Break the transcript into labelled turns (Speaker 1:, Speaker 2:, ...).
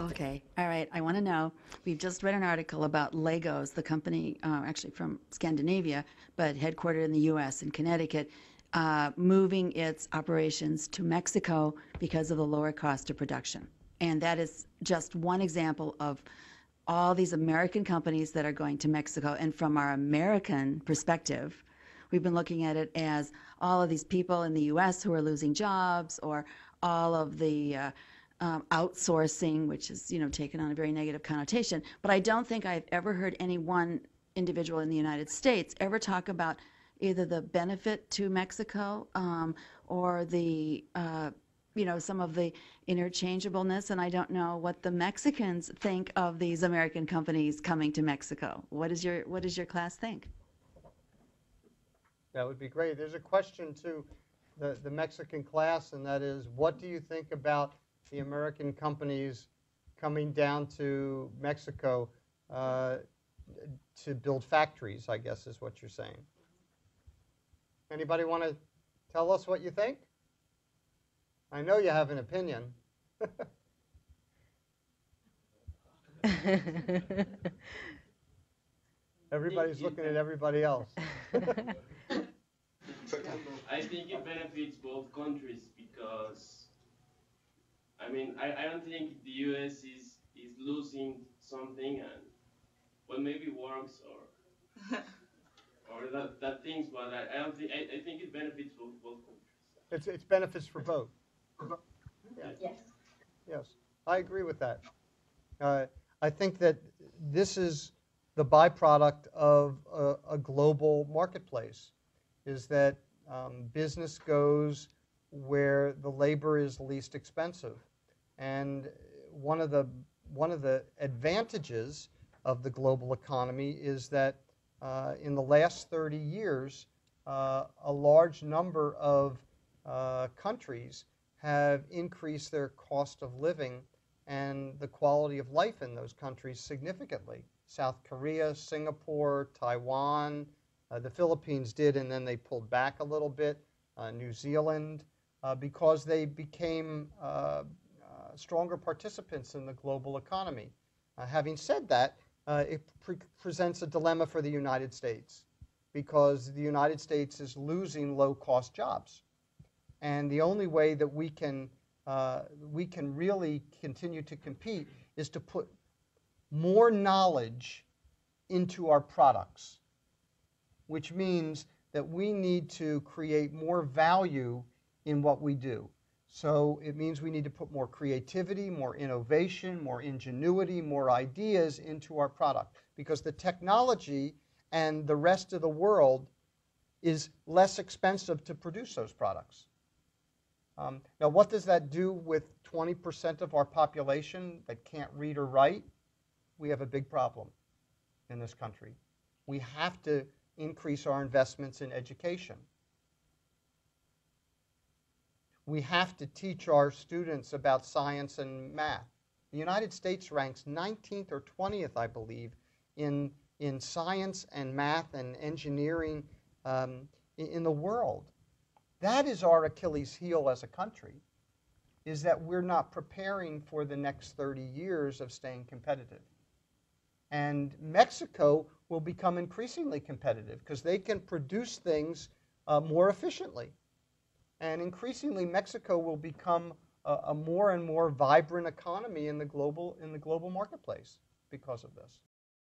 Speaker 1: Okay, all right. I want to know. We've just read an article about Legos, the company, actually from Scandinavia, but headquartered in the U.S. in Connecticut, moving its operations to Mexico because of the lower cost of production. And that is just one example of all these American companies that are going to Mexico. And from our American perspective, we've been looking at it as all of these people in the U.S. who are losing jobs, or all of the outsourcing, which is, taken on a very negative connotation. But I don't think I've ever heard any one individual in the United States ever talk about either the benefit to Mexico, or the some of the interchangeableness. And I don't know what the Mexicans think of these American companies coming to Mexico. What does your class think?
Speaker 2: That would be great. There's a question to the Mexican class, and that is, what do you think about the American companies coming down to Mexico to build factories, I guess is what you're saying. Anybody want to tell us what you think? I know you have an opinion. Everybody's looking at everybody else.
Speaker 3: I think it benefits both countries because, I mean, I don't think the US is losing something, and well, maybe works or that things, but I don't think, I think it benefits both countries.
Speaker 2: It's benefits for both. Yeah.
Speaker 4: Yes.
Speaker 2: Yes, I agree with that. I think that this is the byproduct of a global marketplace, is that business goes where the labor is least expensive. And one of the advantages of the global economy is that in the last 30 years, a large number of countries have increased their cost of living and the quality of life in those countries significantly. South Korea, Singapore, Taiwan, the Philippines did, and then they pulled back a little bit. New Zealand, because they became stronger participants in the global economy. Having said that, it presents a dilemma for the United States, because the United States is losing low-cost jobs. And the only way that we can really continue to compete is to put more knowledge into our products, which means that we need to create more value in what we do. So it means we need to put more creativity, more innovation, more ingenuity, more ideas into our product, because the technology and the rest of the world is less expensive to produce those products. Now, what does that do with 20% of our population that can't read or write? We have a big problem in this country. We have to increase our investments in education. We have to teach our students about science and math. The United States ranks 19th or 20th, I believe, in science and math and engineering in the world. That is our Achilles heel as a country, is that we're not preparing for the next 30 years of staying competitive. And Mexico will become increasingly competitive because they can produce things more efficiently. And increasingly, Mexico will become a more and more vibrant economy in the global marketplace because of this.